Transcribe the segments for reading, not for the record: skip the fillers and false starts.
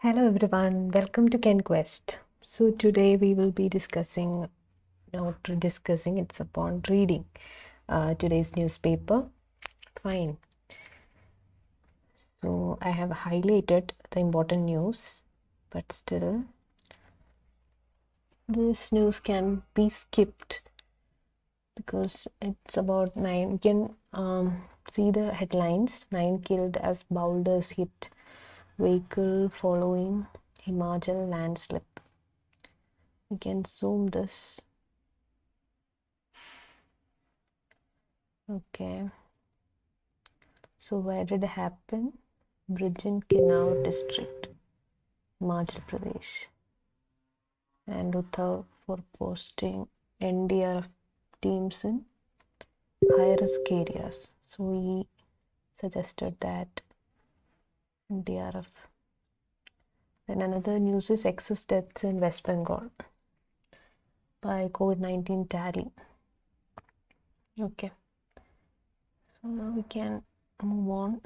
Hello everyone, welcome to KenQuest. So today we will be discussing, it's upon reading today's newspaper. Fine. So I have highlighted the important news, but still this news can be skipped because it's about 9. You can see the headlines: 9 killed as boulders hit vehicle following Himachal landslip. You can zoom this. Okay, so where did it happen? Bridge in Kinnaur district, Himachal Pradesh. And Utthav for posting NDRF teams in high risk areas. So we suggested that NDRF. Then another news is excess deaths in West Bengal by COVID-19 tally. Okay, so now we can move on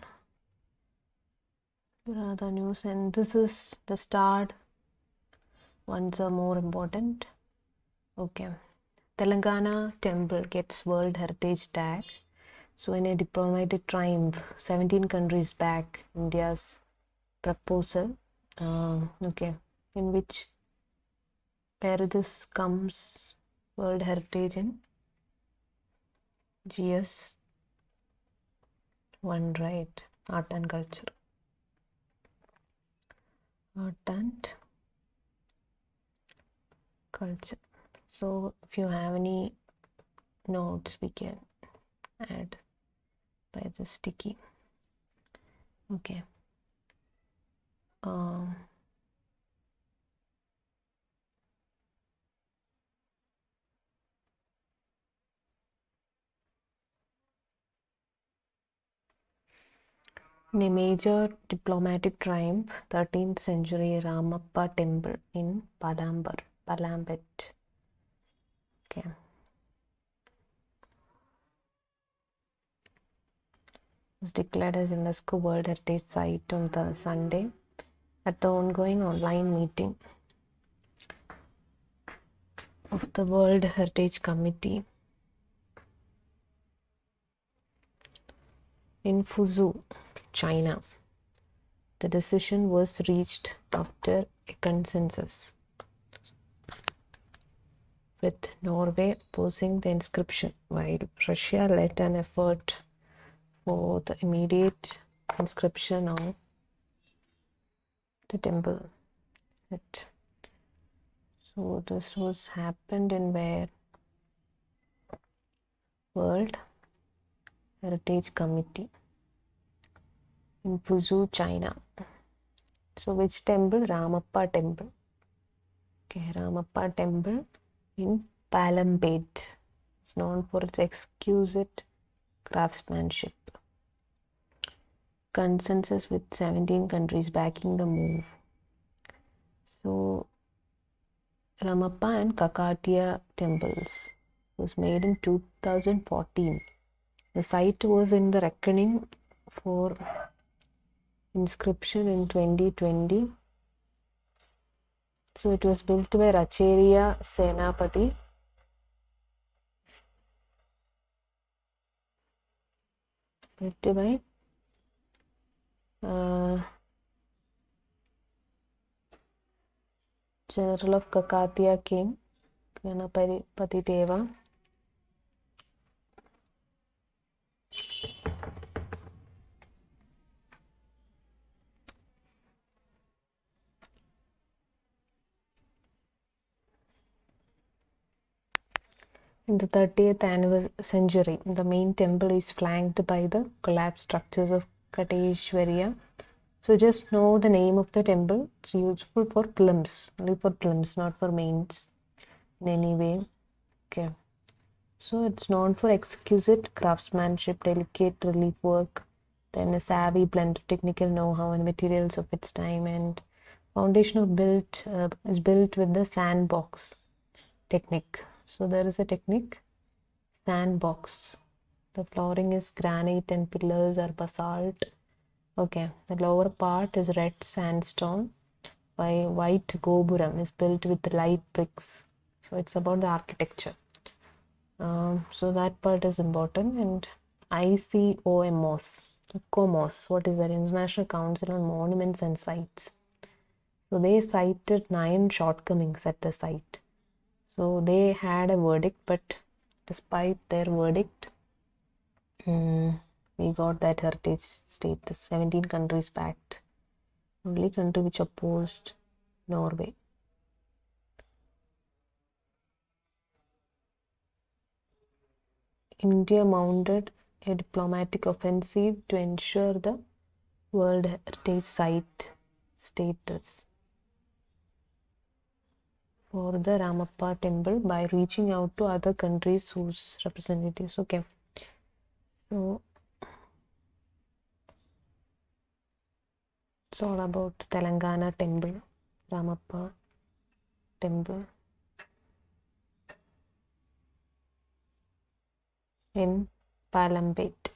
to another news, and this is the starred ones are more important. Okay, Telangana temple gets World Heritage tag. So in a diplomatic triumph, 17 countries back India's proposal. Okay, in which pair this comes World Heritage in GS 1, right? Art and culture. Art and culture. So if you have any notes, we can add by the sticky. Okay. In a major diplomatic triumph, 13th century Ramappa temple in Palambet. Okay. Was declared as UNESCO World Heritage Site on the Sunday at the ongoing online meeting of the World Heritage Committee in Fuzhou, China. The decision was reached after a consensus, with Norway opposing the inscription, while Russia led an effort for the immediate inscription of the temple. So this was happened in where? World Heritage Committee in Fuzhou, China. So which temple? Ramappa temple. Okay, Ramappa temple in Palambet. It's known for its exquisite craftsmanship. Consensus with 17 countries backing the move. So Ramappa and Kakatiya temples was made in 2014. The site was in the reckoning for inscription in 2020. So it was built by Racheriya Senapati. Built by General of Kakatiya King Ganapati Deva. In the 30th century, the main temple is flanked by the collapsed structures of Kateshwariya. So just know the name of the temple. It's useful for films, only for films, not for mains in any way. Okay. So it's known for exquisite craftsmanship, delicate relief work, then a savvy blend of technical know-how and materials of its time, and foundation is built with the sandbox technique. So there is a technique, sandbox. The flooring is granite and pillars are basalt. Okay, the lower part is red sandstone. white gopuram is built with light bricks. So it's about the architecture. So that part is important. And ICOMOS, what is that? International Council on Monuments and Sites. So they cited 9 shortcomings at the site. So they had a verdict, but despite their verdict, we got that heritage status. 17 countries backed. Only country which opposed, Norway. India mounted a diplomatic offensive to ensure the World Heritage Site status for the Ramappa temple by reaching out to other countries whose representatives. Okay. So it's all about Telangana temple, Ramappa temple in Palampet.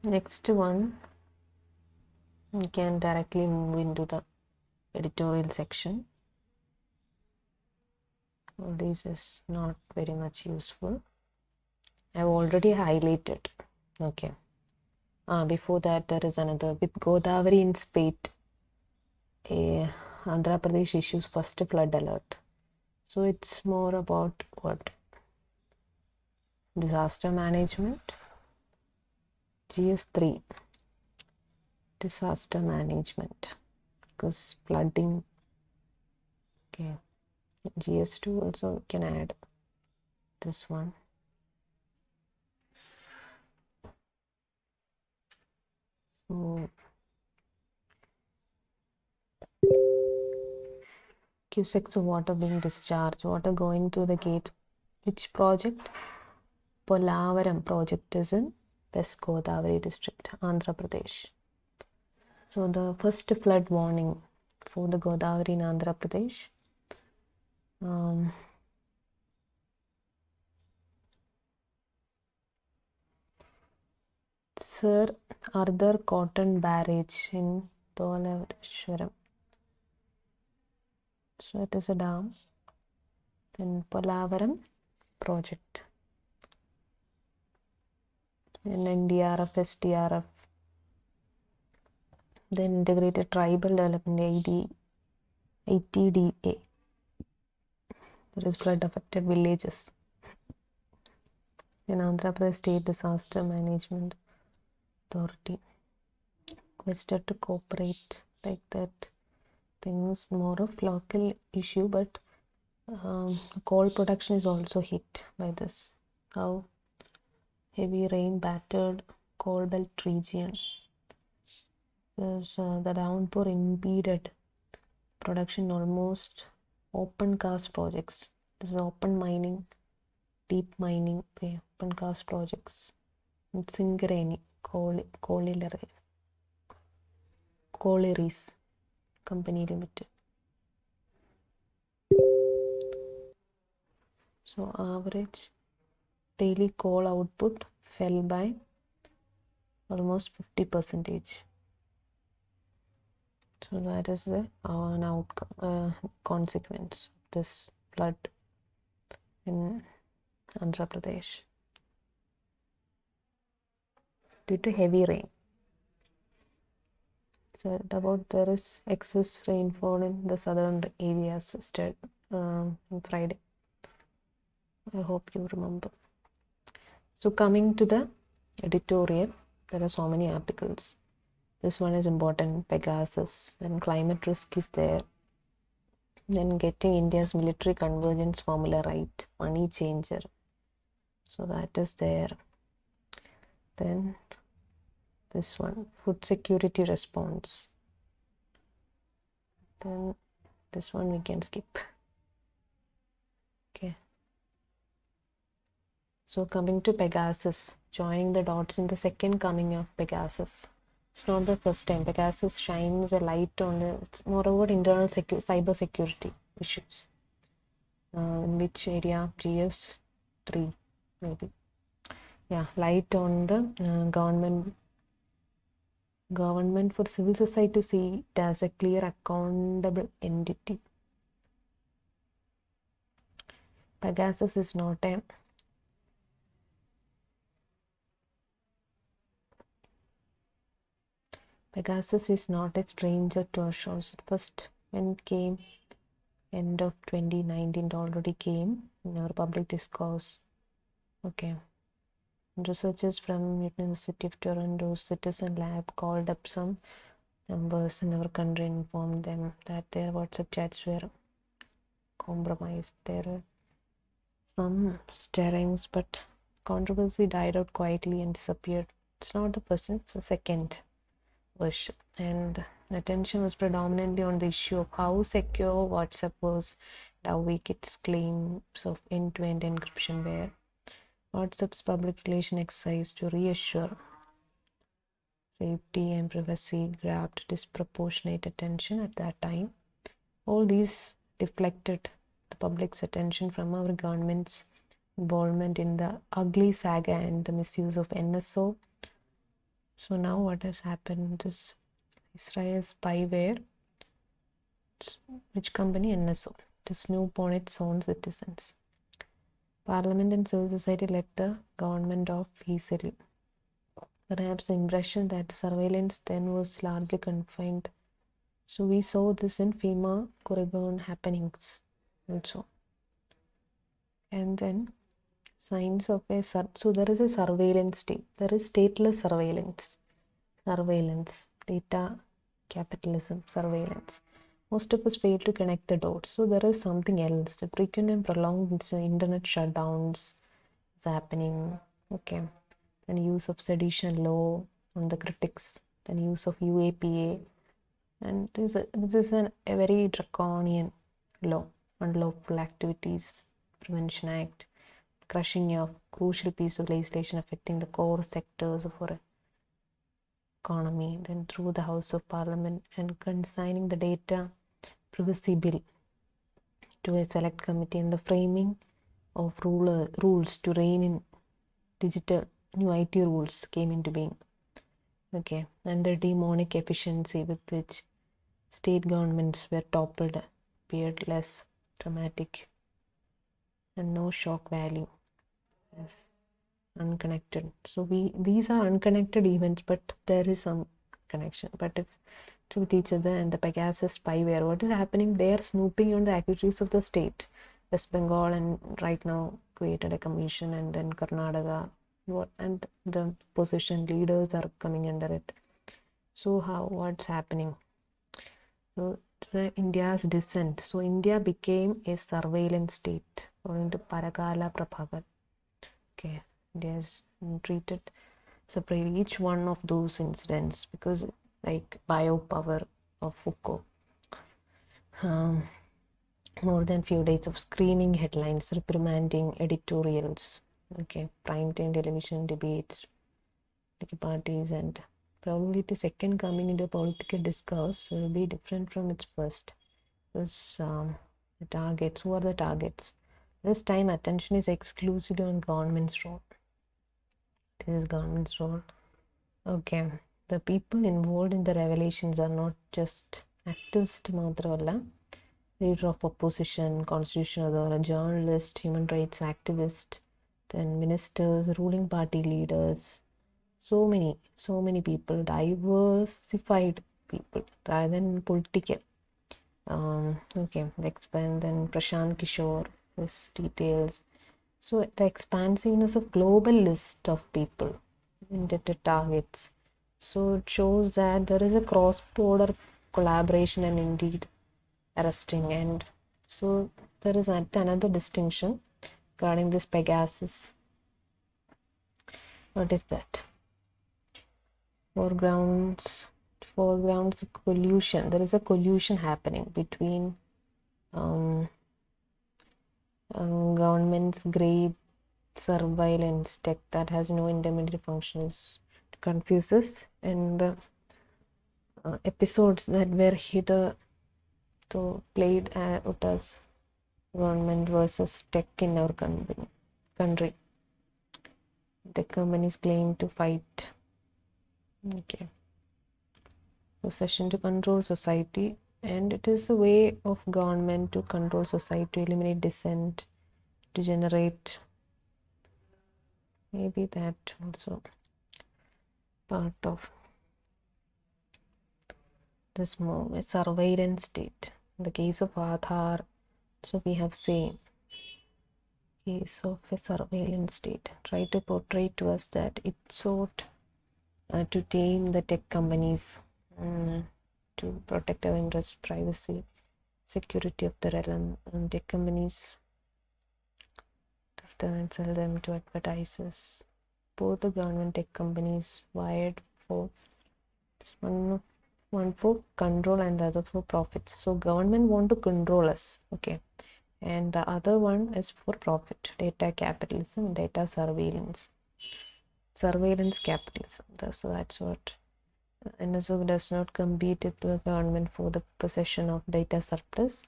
Next one, we can directly move into the editorial section. Well, this is not very much useful. I've already highlighted. Okay. Before that, there is another. With Godavari in spate, Andhra Pradesh issues first flood alert. So it's more about what? Disaster management. GS3. Disaster management. Because flooding. Okay. GS2 also we can add this one. So cusecs of water being discharged, water going to the gate. Which project? Polavaram project is in West Godavari district, Andhra Pradesh. So the first flood warning for the Godavari in Andhra Pradesh. Sir Arthur Cotton Barrage in Dholaveshwaram. So it is a dam. Then Polavaram project. And NDRF, SDRF. Then Integrated Tribal Development ATDA. There is flood affected villages. In Andhra Pradesh State Disaster Management Authority. Requested to cooperate like that. Things more of local issue, but coal production is also hit by this. How heavy rain battered coal belt region. The downpour impeded production almost open cast projects. This is open mining, deep mining, open cast projects. Singareni, Collieries Company Limited. So average daily coal output fell by almost 50%. So that is an outcome, consequence of this flood in Andhra Pradesh due to heavy rain. So about there is excess rainfall in the southern areas on Friday. I hope you remember. So coming to the editorial, there are so many articles. This one is important, Pegasus. Then climate risk is there. Then getting India's military convergence formula right, money changer. So that is there. Then this one, food security response. Then this one we can skip. Okay. So coming to Pegasus, joining the dots in the second coming of Pegasus. It's not the first time. Pegasus shines a light on it's more about internal cyber security issues. In which area? GS3 maybe. light on the government for civil society to see it as a clear accountable entity. Pegasus is not a stranger to our shores. First, when it came, end of 2019, it already came in our public discourse. Okay. Researchers from University of Toronto's Citizen Lab called up some members in our country and informed them that their WhatsApp chats were compromised. There were some stirrings, but controversy died out quietly and disappeared. It's not the first, it's the second version. And attention was predominantly on the issue of how secure WhatsApp was, how weak its claims of end-to-end encryption were. WhatsApp's public relation exercise to reassure safety and privacy grabbed disproportionate attention at that time. All these deflected the public's attention from our government's involvement in the ugly saga and the misuse of NSO. So now what has happened is Israel's spyware, which company? NSO, to snoop on its own citizens. Parliament and civil society let the government off easily. Perhaps the impression that the surveillance then was largely confined. So we saw this in FEMA Corrigan happenings also. And then signs of so there is a surveillance state. There is stateless surveillance, data capitalism, surveillance. Most of us fail to connect the dots. So there is something else. The frequent and prolonged internet shutdowns is happening. Okay. And use of sedition law on the critics. Then use of UAPA. And this is a very draconian law. Unlawful Activities Prevention Act. Crushing of crucial piece of legislation affecting the core sectors of our economy. Then through the House of Parliament and consigning the data privacy bill to a select committee, and the framing of rules to rein in digital new IT rules came into being. Okay, and the demonic efficiency with which state governments were toppled appeared less dramatic and no shock value. Yes, unconnected. So these are unconnected events, but there is some connection. But if with each other, and the Pegasus spyware, what is happening? They are snooping on the activities of the state. West Bengal and right now created a commission, and then Karnataka, and the opposition leaders are coming under it. So what's happening? So India's descent. So India became a surveillance state according to Paragala Prabhakar. Okay, India is treated separately each one of those incidents, because like biopower of Foucault. More than few days of screaming headlines, reprimanding editorials, okay, prime time television debates, parties, and probably the second coming into political discourse will be different from its first. Because the targets, who are the targets? This time attention is exclusively on government's role. This is government's role. Okay. The people involved in the revelations are not just activists മാത്രമല്ല, leader of opposition, constitutional authority, journalist, human rights activist, then ministers, ruling party leaders, so many people, diversified people rather than political. Okay, then Prashant Kishore, his details. So the expansiveness of global list of people indebted targets. So it shows that there is a cross-border collaboration and indeed arresting. And so there is another distinction regarding this Pegasus. What is that? Foregrounds collusion. There is a collusion happening between government's great surveillance tech that has no intermediate functions to confuse us, and the episodes that were hither to played out as government versus tech in our country. Tech companies claim to fight. Okay. Possession to control society, and it is a way of government to control society, to eliminate dissent, to generate, maybe that also part of this move. A surveillance state. In the case of Aadhaar, so we have seen case of a surveillance state. Try to portray to us that it sought to tame the tech companies, to protect our interest, privacy, security of the realm, and tech companies and sell them to advertisers. Both the government tech companies wired for one for control and the other for profits. So government want to control us, okay, and the other one is for profit. Data capitalism, data surveillance capitalism. So that's what NSO does not compete with the government for the possession of data surplus.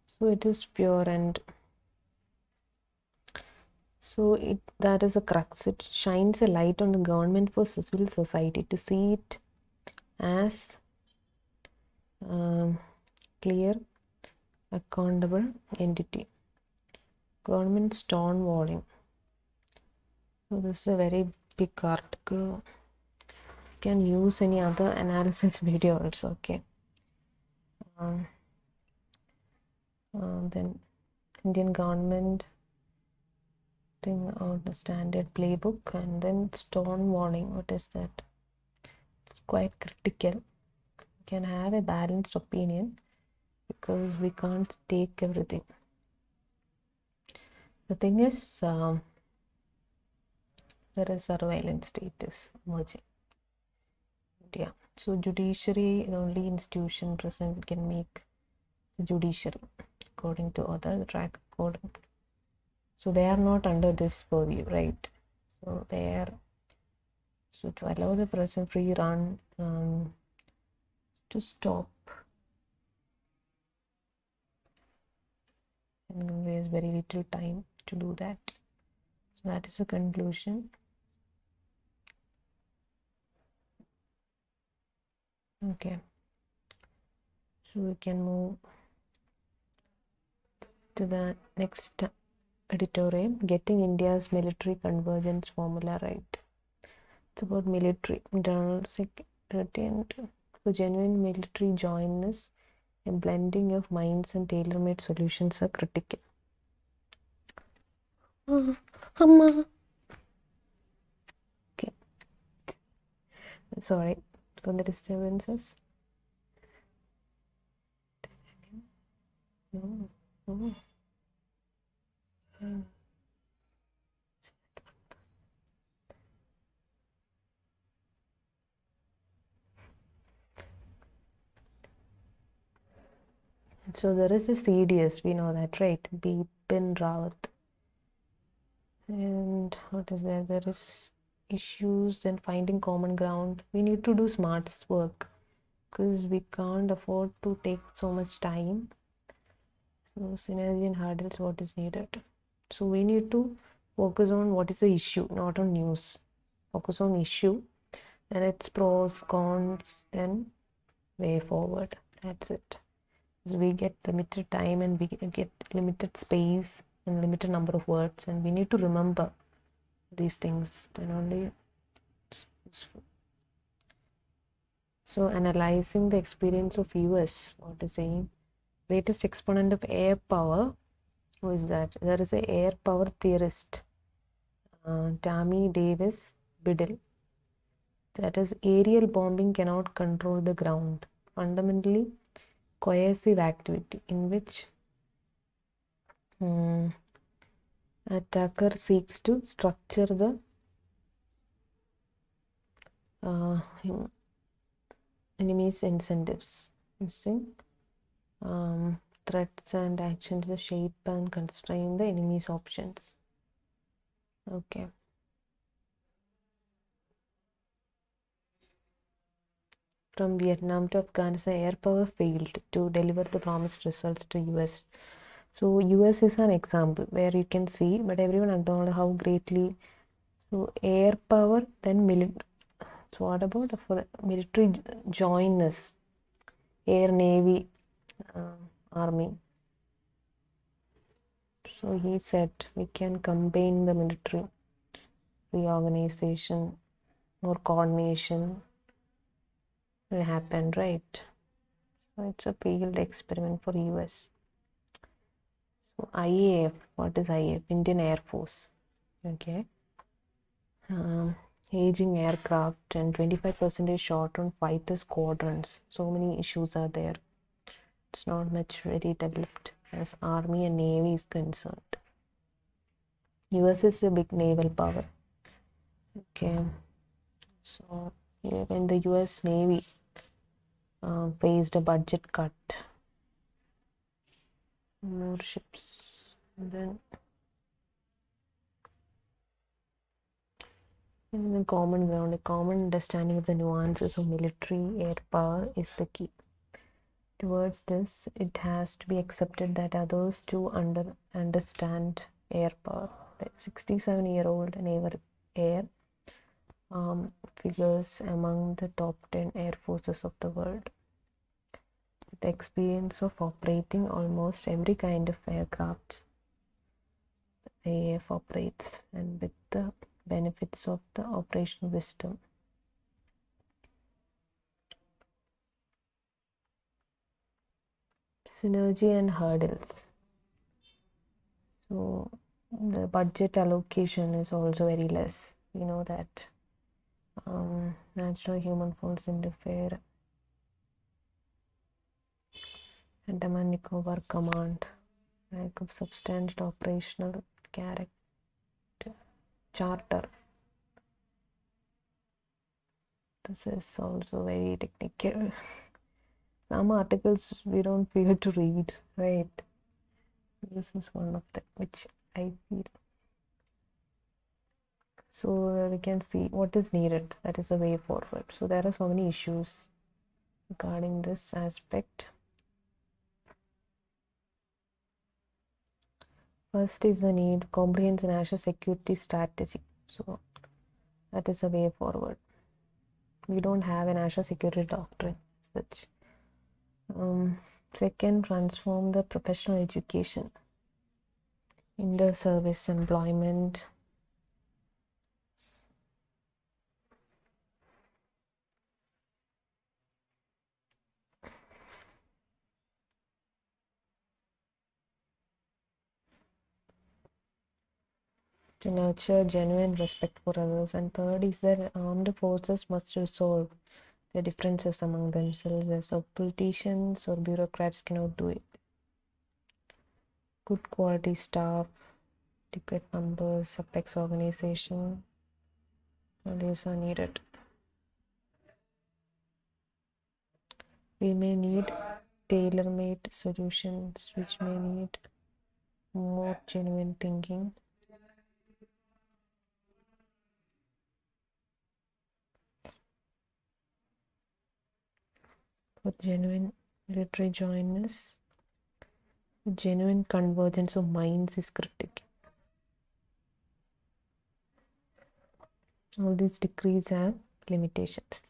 So it is pure, and so that is a crux. It shines a light on the government for civil society to see it as clear, accountable entity. Government stonewalling. So this is a very big article. You can use any other analysis video also, okay. Then Indian government thing out the standard playbook, and then stonewalling. What is that? It's quite critical. You can have a balanced opinion because we can't take everything. The thing is, there is surveillance state is emerging. Yeah. So judiciary, the only institution present can make the judiciary according to other track code. So they are not under this purview, right? So they are, so to allow the present free run, to stop, and there is very little time to do that. So that is the conclusion. Okay, so we can move to the next editorial, Getting India's Military Convergence Formula Right. It's about military, internal security, and for genuine military jointness, a blending of minds and tailor-made solutions are critical. Okay. Sorry for the disturbances. So there is a CDS, we know that, right? Bipin Rawat. And what is there? There is issues and finding common ground. We need to do smart work because we can't afford to take so much time. So synergy and hurdles, what is needed. So we need to focus on what is the issue, not on news. Focus on issue and its pros, cons, and way forward. That's it. So we get limited time and we get limited space and limited number of words, and we need to remember these things, then only it's useful. So analyzing the experience of US, what is saying, greatest exponent of air power, who is that? There is a air power theorist, Tammy Davis Biddle. That is, aerial bombing cannot control the ground. Fundamentally coercive activity in which attacker seeks to structure the enemy's incentives using threats and actions to shape and constrain the enemy's options. Okay. From Vietnam to Afghanistan, air power failed to deliver the promised results to US. So US is an example where you can see, but everyone acknowledges how greatly So air power, then military. So what about for military join air, navy, army? So he said we can combine the military reorganization or coordination will happen, right? So it's a failed experiment for US. So IAF, what is IAF? Indian Air Force. Okay. Aging aircraft and 25% short on fighter squadrons. So many issues are there. It's not much very developed as Army and Navy is concerned. US is a big naval power. Okay. So when the US Navy faced a budget cut, more ships, and then in the common ground, a common understanding of the nuances of military air power is the key. Towards this, it has to be accepted that others too understand air power. The 67-year-old naval air figures among the top 10 air forces of the world. With the experience of operating almost every kind of aircraft, the AF operates, and with the benefits of the operational wisdom. Synergy and hurdles. So the budget allocation is also very less. We know that natural human force interfere. Andaman Nicobar Command, lack of substantial operational charter. This is also very technical. Some articles we don't feel to read, right? This is one of them which I feel. So we can see what is needed. That is a way forward. So there are so many issues regarding this aspect. First is the need comprehensive national security strategy. So that is a way forward. We don't have a national security doctrine as such. Second, transform the professional education in the service employment. To nurture genuine respect for others. And third is that armed forces must resolve the differences among themselves, as politicians or bureaucrats cannot do it. Good quality staff, adequate numbers, apex organization, all these are needed. We may need tailor-made solutions which may need more genuine thinking. For genuine literary joyness, genuine convergence of minds is critical. All these decrees have limitations.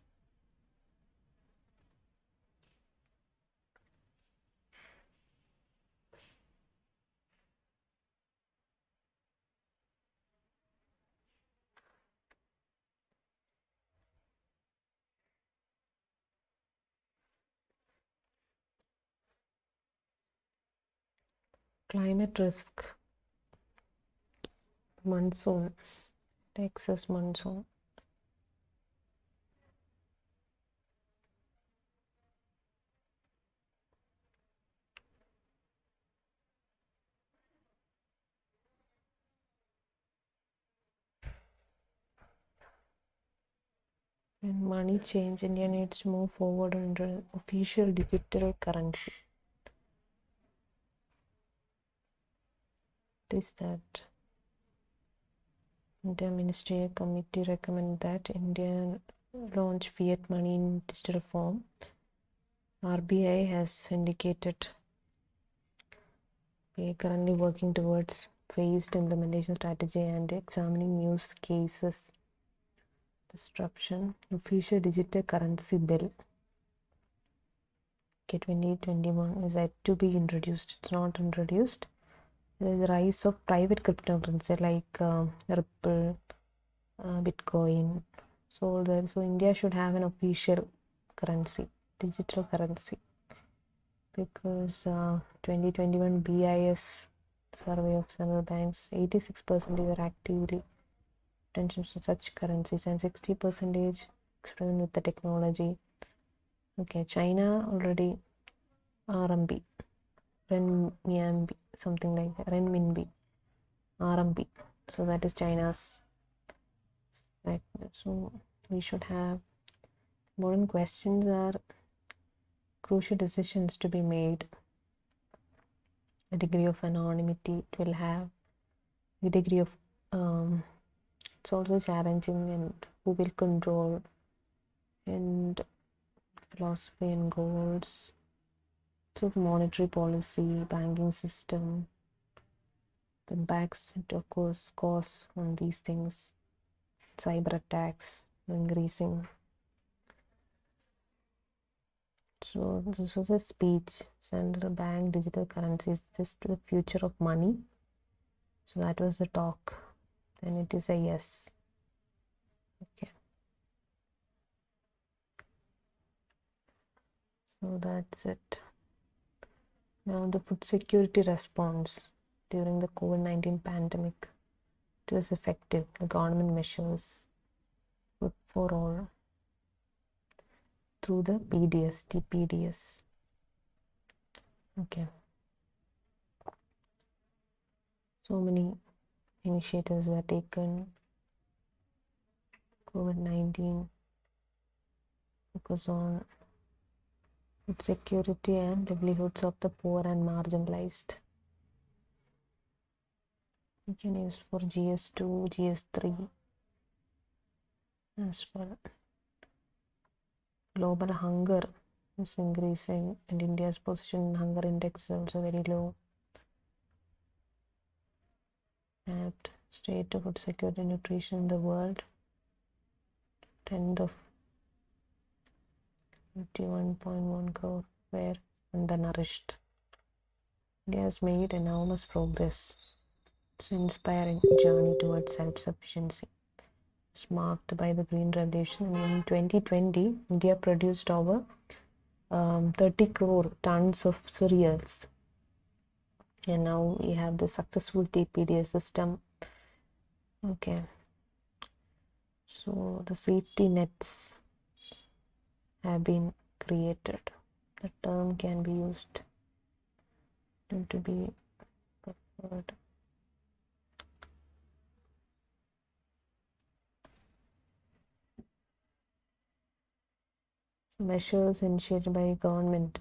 Climate risk, monsoon, Texas monsoon. When money change, India needs to move forward under an official digital currency. It is that India Ministerial Committee recommend that India launch fiat money in digital form. RBI has indicated we are currently working towards phased implementation strategy and examining use cases. Disruption. Official digital currency bill. Okay, 2021 is yet to be introduced. It's not introduced. There is a rise of private cryptocurrency like Ripple, Bitcoin. So India should have an official currency, digital currency, because 2021 BIS survey of several banks, 86% are actively attention to such currencies and 60% experiment with the technology. Okay, China already RMB, Renminbi, something like that, Renminbi, RMB. So that is China's. Right. So we should have important questions are crucial decisions to be made. The degree of anonymity it will have. The degree of it's also challenging, and who will control, and philosophy and goals. So the monetary policy, banking system, the impacts it of course cause on these things, cyber attacks increasing. So this was a speech. Central bank digital currency is just the future of money. So that was the talk. Then it is a yes. Okay. So that's it. Now the food security response during the COVID-19 pandemic. It was effective. The government measures food for all through the PDS, TPDS. Okay. So many initiatives were taken. COVID-19 focus on food security and livelihoods of the poor and marginalized. You can use for GS2, GS3. As for global hunger is increasing and India's position in hunger index is also very low. At state of food security and nutrition in the world, 10th of 51.1 crore were undernourished. India has made enormous progress. It's an inspiring journey towards self-sufficiency. It's marked by the Green Revolution, and in 2020, India produced over 30 crore tons of cereals. And now we have the successful TPDS system. Okay. So the safety nets have been created. The term can be used to be preferred. Measures initiated by government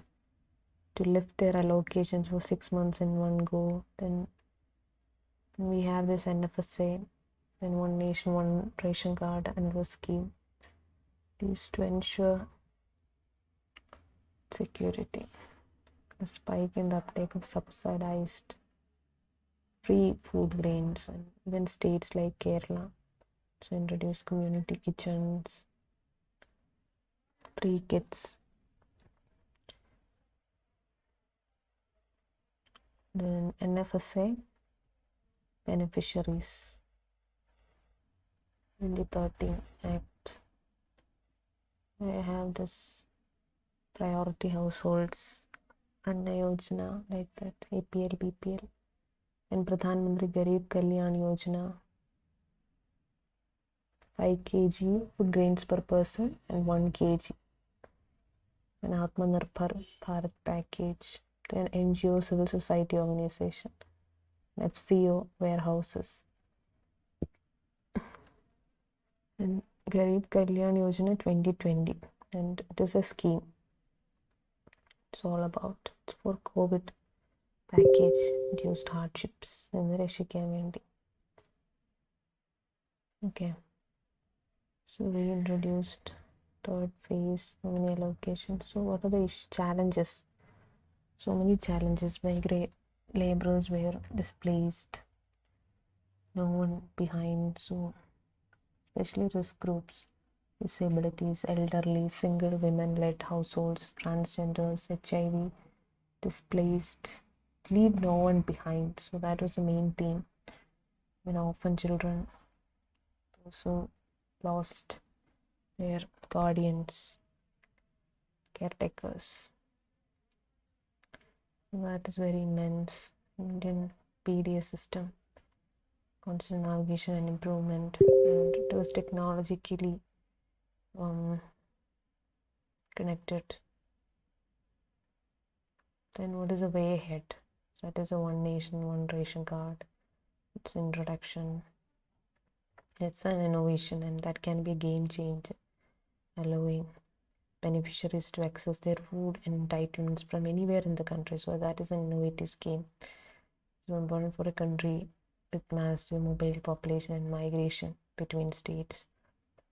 to lift their allocations for 6 months in one go. Then we have this NFSA, then One Nation, One Ration Card, another scheme. These to ensure security. A spike in the uptake of subsidized free food grains, and even states like Kerala to introduce community kitchens, free kits. Then NFSA beneficiaries, 2013 Act. I have this priority households, Anna Yojana, like that, APL, BPL, and Pradhan Mantri Garib Kalyan Yojana, 5 kg food grains per person and 1 kg. An Atmanirbhar Bharat package, then NGO, civil society organization, FCO warehouses, and Garib Kalyan Yojana 2020, and it is a scheme. It's all about, it's for COVID package induced hardships in the Rishikesh. Okay, so we introduced third phase, so many allocations. So what are the challenges? So many challenges. Migrant laborers were displaced, no one behind. So especially risk groups, disabilities, elderly, single women-led households, transgenders, HIV, displaced, leave no one behind. So that was the main theme. Orphan children also lost their guardians, caretakers. That is very immense. Indian PDS system, constant navigation and improvement, and it was technologically connected. Then what is the way ahead? So that is a one nation, one ration card. Its introduction. It's an innovation, and that can be a game changer, allowing beneficiaries to access their food and entitlements from anywhere in the country. So that is an innovative scheme. So important for a country with massive mobile population and migration between states.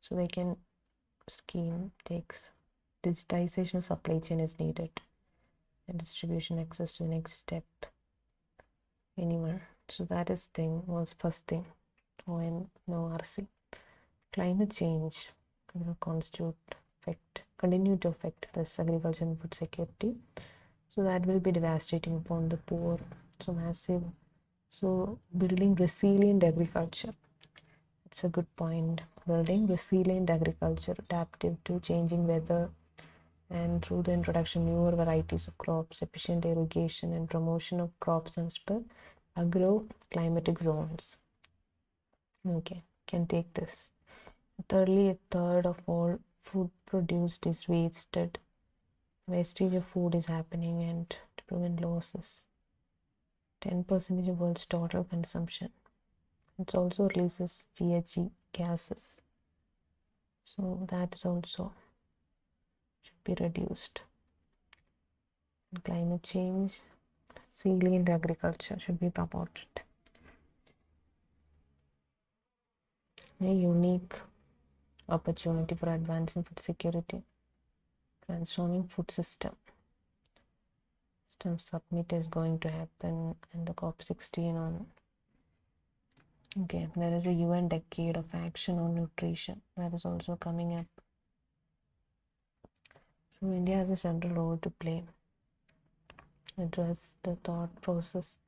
So they can scheme takes digitization of supply chain is needed and distribution access to the next step anywhere. So that is was first thing. ONORC. Climate change continue to affect this agriculture and food security. So that will be devastating upon the poor. So massive. So building resilient agriculture. It's a good point. Building resilient agriculture, adaptive to changing weather, and through the introduction of newer varieties of crops, efficient irrigation, and promotion of crops as per agro-climatic zones. Okay, can take this. Thirdly, a third of all food produced is wasted. Wastage of food is happening, and to prevent losses. 10% of world's total consumption. It also releases GHG gases. So that is also should be reduced. And climate change, resilient agriculture should be promoted. A unique opportunity for advancing food security, transforming food system. Summit is going to happen in the COP16 on. Okay, there is a UN decade of action on nutrition that is also coming up. So India has a central role to play. Address the thought process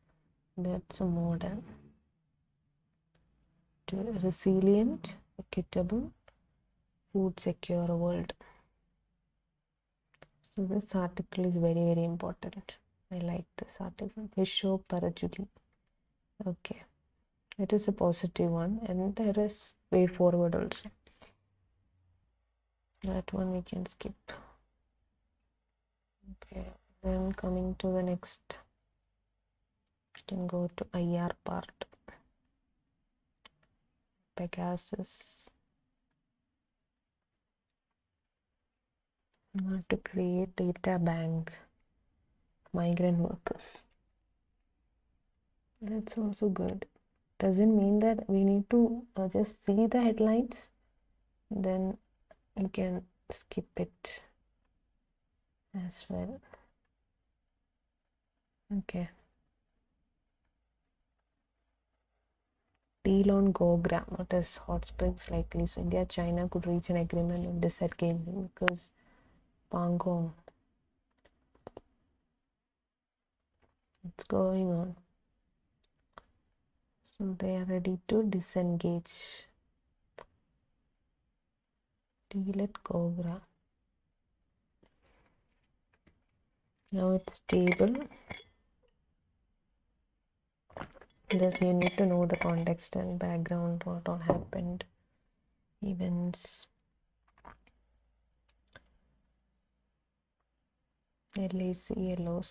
that's a model to a resilient, equitable, food secure world. So this article is very, very important. I like this article. Vishwa Parajuli. Okay. It is a positive one, and there is way forward also. That one we can skip. Okay. Then coming to the next. We can go to IR part. Pegasus. To create data bank migrant workers. That's also good. Doesn't mean that we need to just see the headlines, then you can skip it as well. Okay. Deal on Gogra, what is hot springs likely? So India, China could reach an agreement on desert gaming because Pangong. It's going on. So they are ready to disengage. Deal at Gogra. Now it's stable. Just you need to know the context and background, what all happened, events. LAC, LOC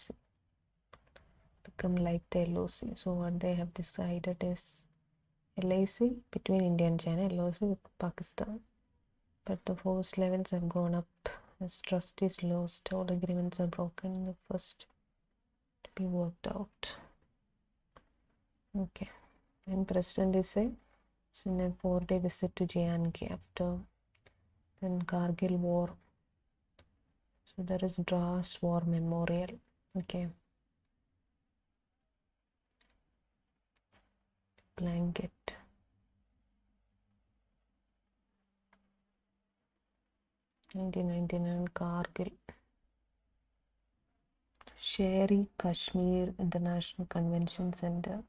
become like the LOC. So what they have decided is LAC between India and China, LOC with Pakistan. But the force levels have gone up as trust is lost. All agreements are broken. The first to be worked out. Okay. And President is in a 4-day visit to J&K after then Kargil war. So there is Dras War Memorial. Okay. Blanket. 1999 Kargil. Sherry Kashmir International Convention Center,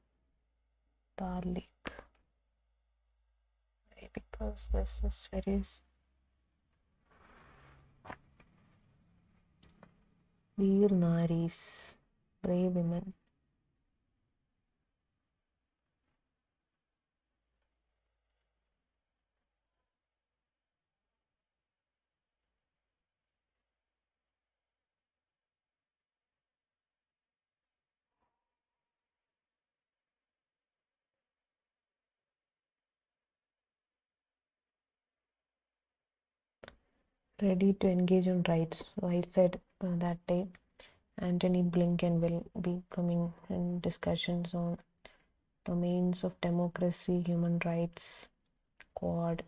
Dal Lake. Because this is very Veer Naris, brave women. Ready to engage on rights. So I said that day Antony Blinken will be coming in discussions on domains of democracy, human rights, Quad,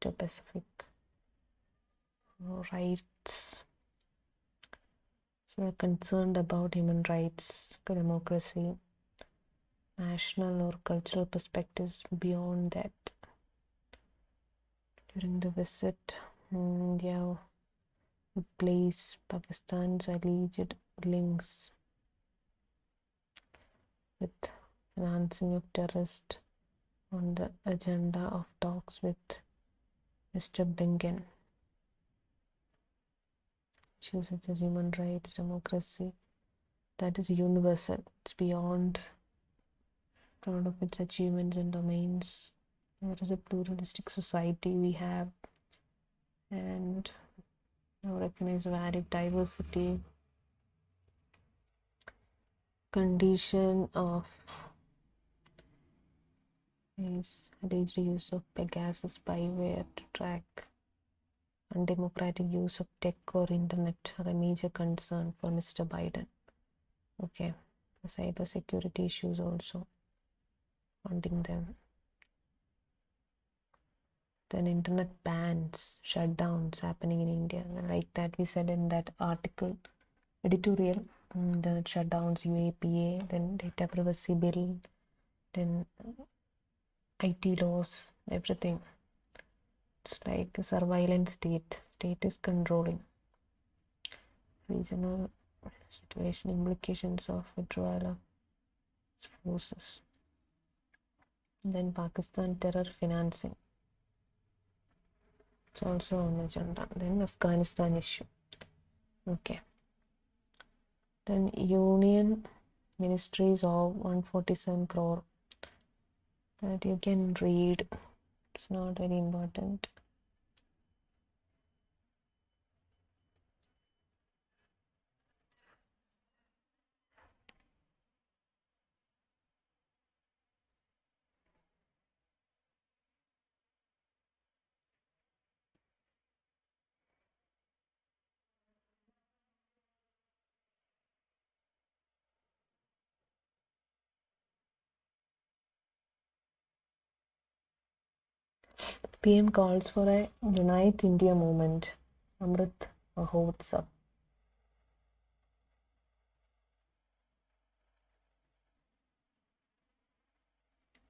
Indo-Pacific rights. So we're concerned about human rights, democracy, national or cultural perspectives beyond that. During the visit, India would place Pakistan's alleged links with financing of terrorists on the agenda of talks with Mr. Blinken. Issues such as human rights, democracy, that is universal. It's beyond proud of its achievements and domains. What is a pluralistic society we have, and recognize varied diversity. Condition of is alleged use of Pegasus spyware to track undemocratic use of tech or internet are a major concern for Mr. Biden. Okay, the cyber security issues also funding them. Then internet bans, shutdowns happening in India, like that we said in that article, editorial, the shutdowns, UAPA, then data privacy bill, then IT laws, everything. It's like a surveillance state. State is controlling. Regional situation, implications of withdrawal of forces. And then Pakistan terror financing. It's also on agenda. Then Afghanistan issue. Okay. Then Union Ministries of 147 crore. That you can read. It's not very important. PM calls for a Unite India movement. Amrit Mahotsav.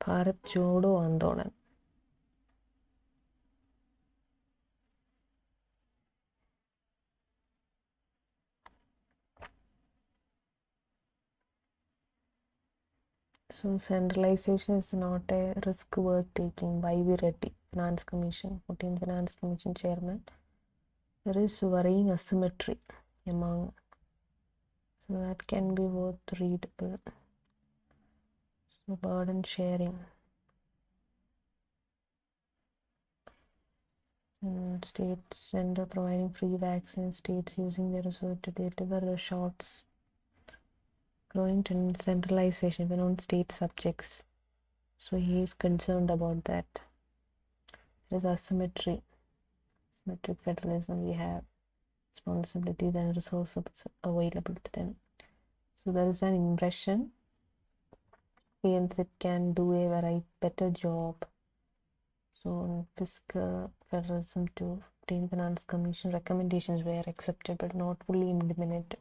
Bharat Jodo Andolan. So centralization is not a risk worth taking. Y.V. Reddy, Finance Commission, 14th Finance Commission Chairman. There is worrying asymmetry among, so that can be worth readable. So burden sharing. States center providing free vaccines, states using their resources to deliver the shots. Growing centralization even on state subjects. So he is concerned about that. There is asymmetry. Symmetric federalism, we have responsibilities and resources available to them. So there is an impression PMC can do a better job. So fiscal federalism to obtain finance commission recommendations were accepted but not fully implemented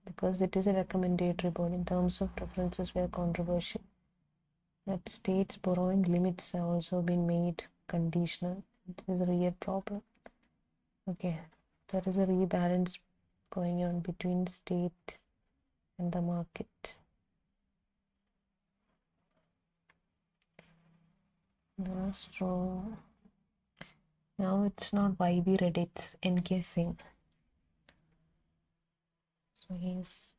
because it is a recommendatory board. In terms of preferences were controversial. That states borrowing limits have also been made conditional. It is a real problem. Okay, there is a rebalance going on between the state and the market. No strong. Now it's not YB Reddy, it's NK Singh. So he's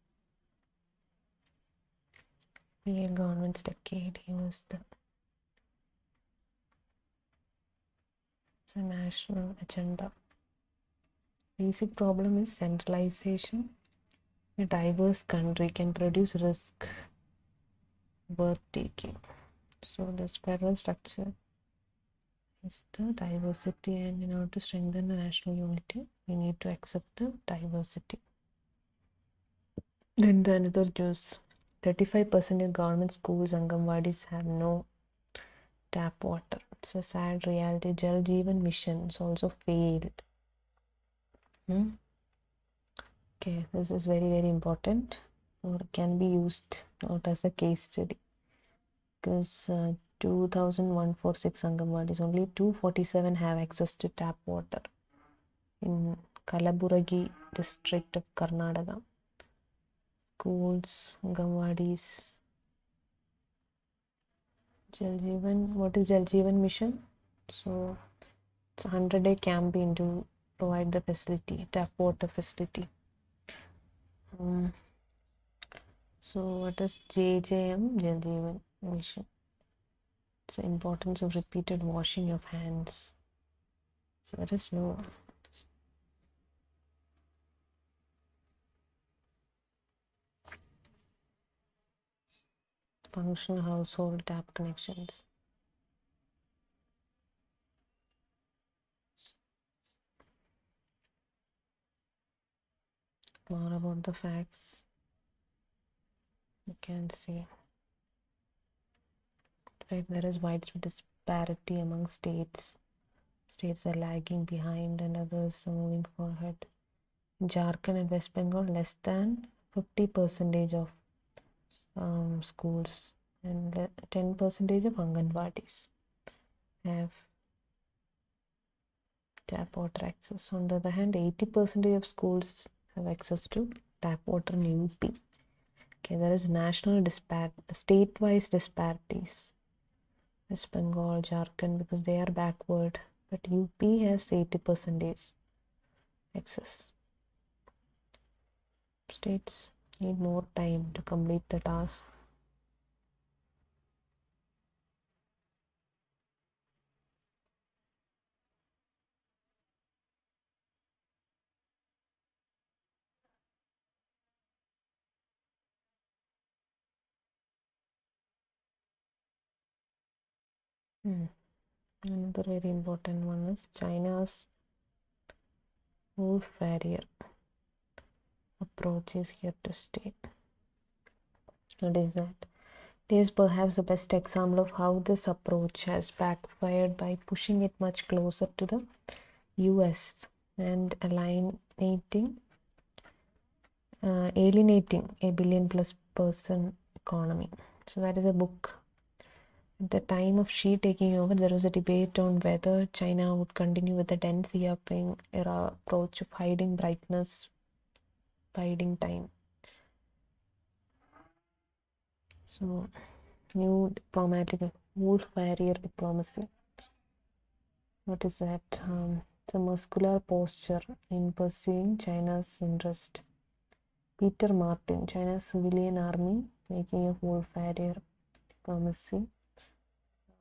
PA government's decade. He was the national agenda. Basic problem is centralization. A diverse country can produce risk worth taking. So this federal structure is the diversity, and in order to strengthen the national unity, we need to accept the diversity. Then the another juice. 35% of government schools and Anganwadis have no tap water. It's a sad reality. Jal Jeevan missions also failed. Okay, this is very, very important, or can be used not as a case study, because 2,146 Anganwadis, only 247 have access to tap water in Kalaburagi district of Karnataka. Schools, Anganwadis. Jal Jeevan, what is Jal Jeevan mission? So it's a 100-day campaign to provide the facility, tap water facility. So what is JJM, Jal Jeevan mission? It's the importance of repeated washing of hands. So there is no functional household tap connections. More about the facts. You can see, right, there is widespread disparity among states. States are lagging behind and others are moving forward. Jharkhand and West Bengal, less than 50% of schools and 10% of Anganwadis have tap water access. On the other hand, 80% of schools have access to tap water in UP. Okay, there is national state-wise disparities. West Bengal, Jharkhand, because they are backward, but UP has 80% access. States need more time to complete the task. Another very important one is China's wolf warrior approach is here to stay. What is that? It is perhaps the best example of how this approach has backfired by pushing it much closer to the US and alienating a billion-plus person economy. So that is a book. At the time of Xi taking over, there was a debate on whether China would continue with the Deng Xiaoping era approach of hiding brightness, biding time. So, new diplomatic wolf warrior diplomacy. What is that? It's a muscular posture in pursuing China's interest. Peter Martin, China's civilian army, making a wolf warrior diplomacy.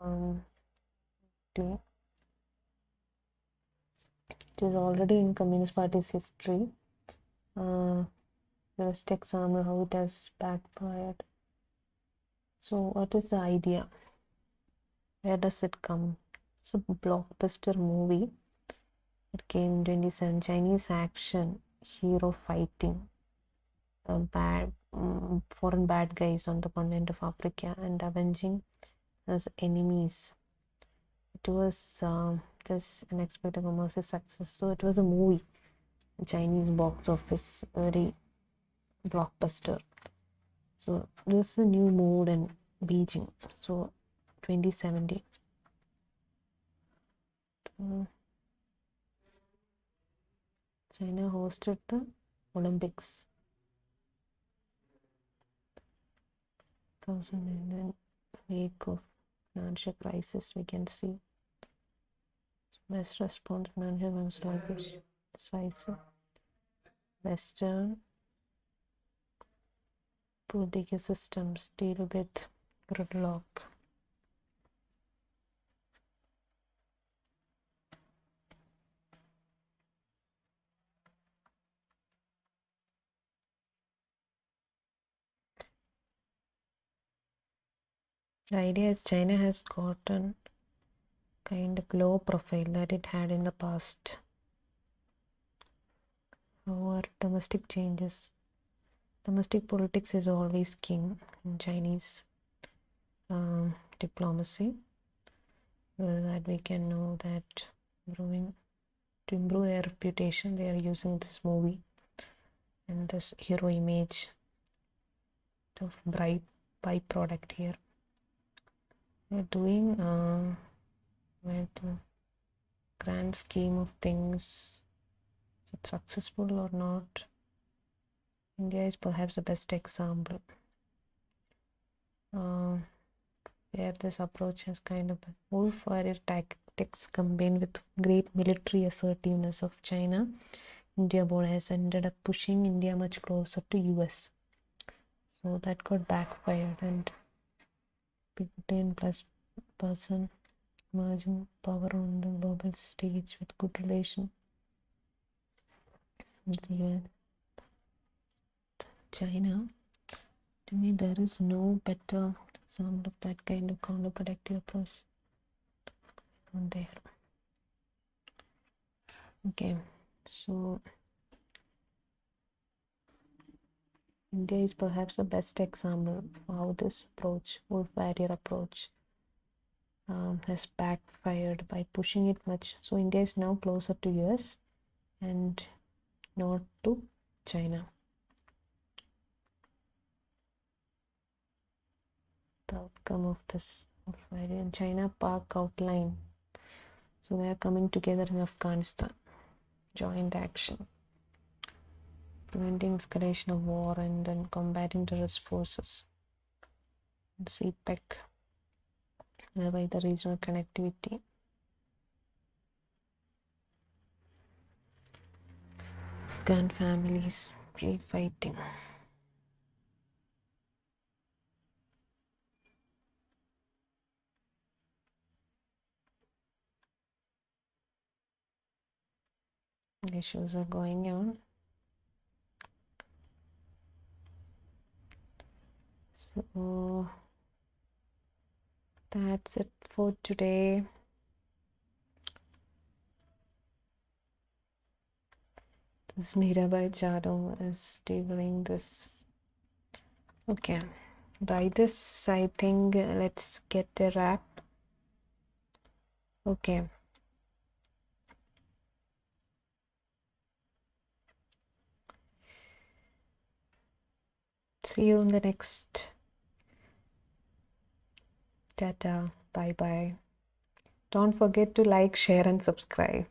It is already in Communist Party's history. Best example how it has backfired. So what is the idea? Where does it come? It's a blockbuster movie. It came in 27. Chinese action hero fighting foreign bad guys on the continent of Africa and avenging as enemies. It was just unexpected commercial success. So it was a movie. Chinese box office, very blockbuster. So this is a new mode in Beijing. So 2017. China hosted the Olympics. 2009 wake of financial crisis, we can see. Best response financial celebration decisive. Western political systems deal with gridlock. The idea is China has gotten kind of low profile that it had in the past. However, domestic politics is always king in Chinese diplomacy. That we can know that to improve their reputation, they are using this movie and this hero image of byproduct here. They're doing with the grand scheme of things, is it successful or not? India is perhaps the best example where this approach has kind of wolf-warrior tactics combined with great military assertiveness of China. India board has ended up pushing India much closer to US. So that got backfired, and 10+ person emerging power on the global stage with good relation with the US. China, to me, there is no better example of that kind of counterproductive approach on there. Okay, so India is perhaps the best example of how this approach, wolf-warrior approach, has backfired by pushing it much. So India is now closer to US and not to China. The outcome of this wolf-warrior in China Pak outline. So they are coming together in Afghanistan. Joint action. Preventing escalation of war and then combating terrorist forces. CPEC, thereby the regional connectivity. Afghan families free fighting. Issues are going on. So that's it for today. This Mirabai Jadon is delivering this. Okay, by this I think let's get a wrap. Okay. See you in the next. Tata. Bye bye. Don't forget to like, share, and subscribe.